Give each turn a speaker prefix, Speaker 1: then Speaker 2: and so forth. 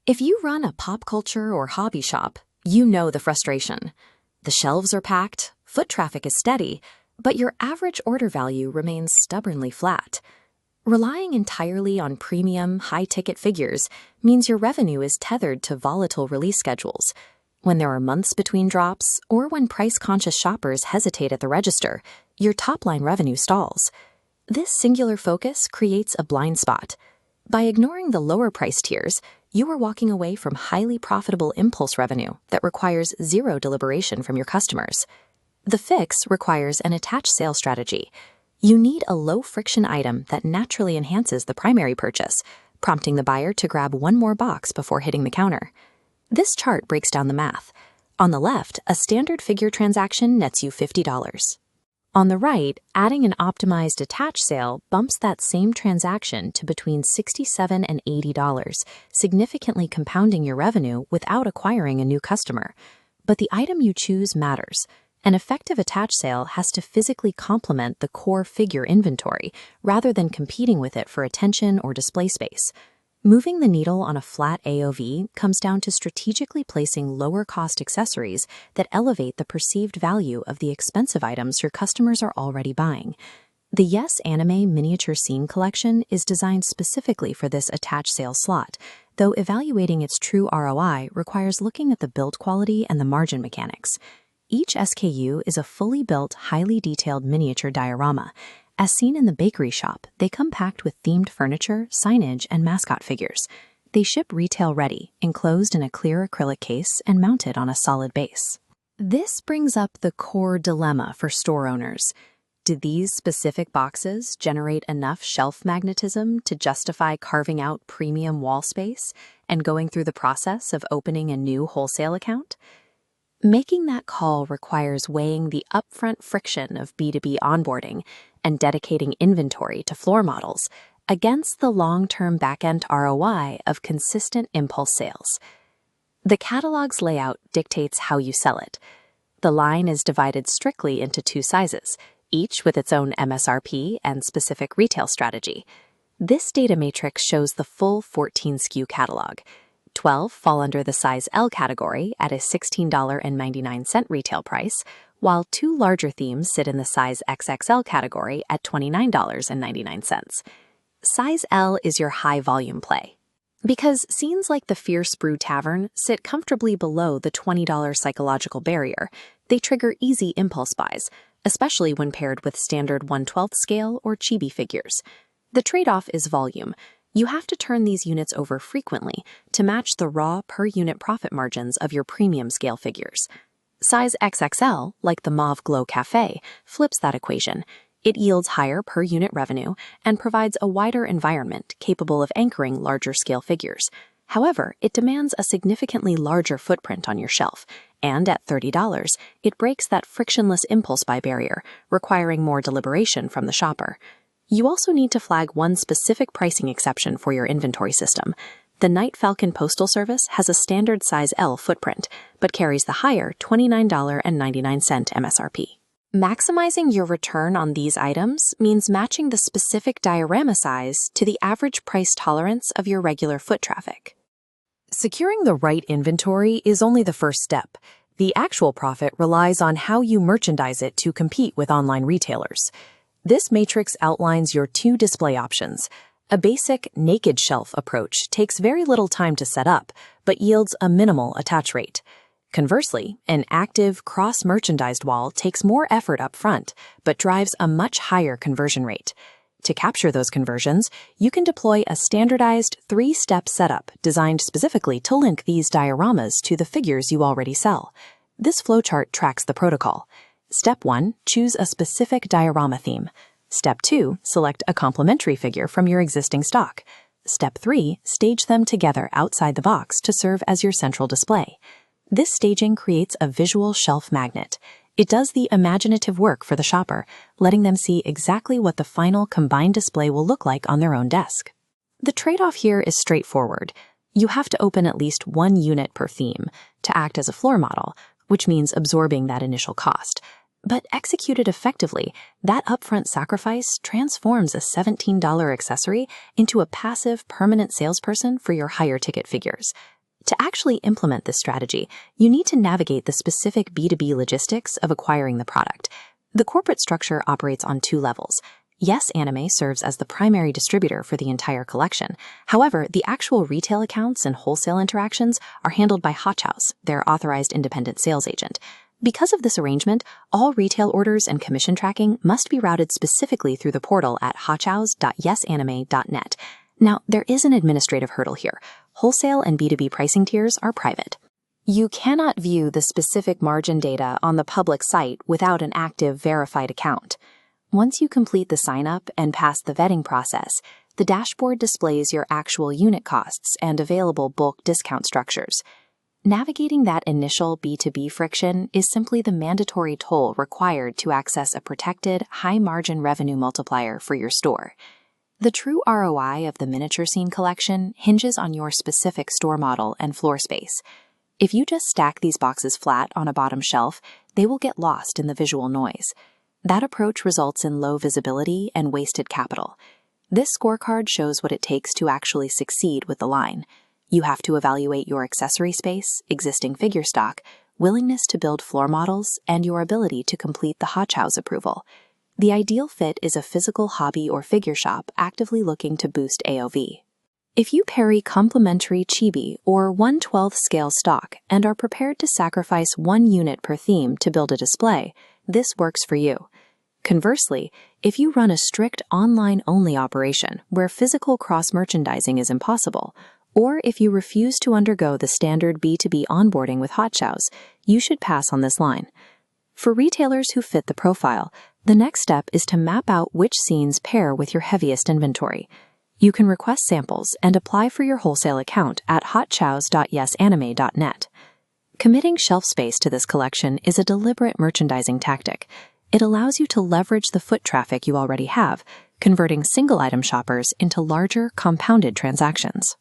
Speaker 1: If you run a pop culture or hobby shop, you know the frustration. The shelves are packed, foot traffic is steady, but your average order value remains stubbornly flat. Relying entirely on premium, high-ticket figures means your revenue is tethered to volatile release schedules. When there are months between drops, or when price-conscious shoppers hesitate at the register, your top-line revenue stalls. This singular focus creates a blind spot. By ignoring the lower price tiers, you are walking away from highly profitable impulse revenue that requires zero deliberation from your customers. The fix requires an attached sales strategy. You need a low-friction item that naturally enhances the primary purchase, prompting the buyer to grab one more box before hitting the counter. This chart breaks down the math. On the left, a standard figure transaction nets you $50. On the right, adding an optimized attach sale bumps that same transaction to between $67 and $80, significantly compounding your revenue without acquiring a new customer. But the item you choose matters. An effective attach sale has to physically complement the core figure inventory rather than competing with it for attention or display space. Moving the needle on a flat AOV comes down to strategically placing lower-cost accessories that elevate the perceived value of the expensive items your customers are already buying. The Yes Anime Miniature Scene Collection is designed specifically for this attach sale slot, though evaluating its true ROI requires looking at the build quality and the margin mechanics. Each SKU is a fully built, highly detailed miniature diorama. As seen in the bakery shop, they come packed with themed furniture, signage, and mascot figures. They ship retail ready, enclosed in a clear acrylic case and mounted on a solid base. This brings up the core dilemma for store owners. Do these specific boxes generate enough shelf magnetism to justify carving out premium wall space and going through the process of opening a new wholesale account? Making that call requires weighing the upfront friction of B2B onboarding and dedicating inventory to floor models against the long-term back-end ROI of consistent impulse sales. The catalog's layout dictates how you sell it. The line is divided strictly into two sizes, each with its own MSRP and specific retail strategy. This data matrix shows the full 14 SKU catalog. 12 fall under the size L category at a $16.99 retail price, while two larger themes sit in the size XXL category at $29.99. Size L is your high-volume play. Because scenes like the Fierce Brew Tavern sit comfortably below the $20 psychological barrier, they trigger easy impulse buys, especially when paired with standard 1/12 scale or chibi figures. The trade-off is volume. You have to turn these units over frequently to match the raw per-unit profit margins of your premium scale figures. Size XXL, like the Mauve Glow Cafe, flips that equation. It yields higher per-unit revenue and provides a wider environment capable of anchoring larger scale figures. However, it demands a significantly larger footprint on your shelf, and at $30, it breaks that frictionless impulse buy barrier, requiring more deliberation from the shopper. You also need to flag one specific pricing exception for your inventory system. The Night Falcon Postal Service has a standard size L footprint, but carries the higher $29.99 MSRP. Maximizing your return on these items means matching the specific diorama size to the average price tolerance of your regular foot traffic. Securing the right inventory is only the first step. The actual profit relies on how you merchandise it to compete with online retailers. This matrix outlines your two display options. A basic naked shelf approach takes very little time to set up, but yields a minimal attach rate. Conversely, an active, cross-merchandised wall takes more effort up front, but drives a much higher conversion rate. To capture those conversions, you can deploy a standardized 3-step setup designed specifically to link these dioramas to the figures you already sell. This flowchart tracks the protocol. Step 1, choose a specific diorama theme. Step 2, select a complementary figure from your existing stock. Step 3, stage them together outside the box to serve as your central display. This staging creates a visual shelf magnet. It does the imaginative work for the shopper, letting them see exactly what the final combined display will look like on their own desk. The trade-off here is straightforward. You have to open at least one unit per theme to act as a floor model, which means absorbing that initial cost. But executed effectively, that upfront sacrifice transforms a $17 accessory into a passive, permanent salesperson for your higher ticket figures. To actually implement this strategy, you need to navigate the specific B2B logistics of acquiring the product. The corporate structure operates on two levels. Yes Anime serves as the primary distributor for the entire collection. However, the actual retail accounts and wholesale interactions are handled by Hotchows, their authorized independent sales agent. Because of this arrangement, all retail orders and commission tracking must be routed specifically through the portal at hotchows.yesanime.net. Now, there is an administrative hurdle here. Wholesale and B2B pricing tiers are private. You cannot view the specific margin data on the public site without an active verified account. Once you complete the sign-up and pass the vetting process, the dashboard displays your actual unit costs and available bulk discount structures. Navigating that initial B2B friction is simply the mandatory toll required to access a protected, high-margin revenue multiplier for your store. The true ROI of the miniature scene collection hinges on your specific store model and floor space. If you just stack these boxes flat on a bottom shelf, they will get lost in the visual noise. That approach results in low visibility and wasted capital. This scorecard shows what it takes to actually succeed with the line. You have to evaluate your accessory space, existing figure stock, willingness to build floor models, and your ability to complete the Hotchows approval. The ideal fit is a physical hobby or figure shop actively looking to boost AOV. If you parry complementary chibi or 1/12 scale stock and are prepared to sacrifice 1 unit per theme to build a display, this works for you. Conversely, if you run a strict online-only operation where physical cross-merchandising is impossible, or if you refuse to undergo the standard B2B onboarding with Hotchows, you should pass on this line. For retailers who fit the profile, the next step is to map out which scenes pair with your heaviest inventory. You can request samples and apply for your wholesale account at hotchows.yesanime.net. Committing shelf space to this collection is a deliberate merchandising tactic. It allows you to leverage the foot traffic you already have, converting single-item shoppers into larger, compounded transactions.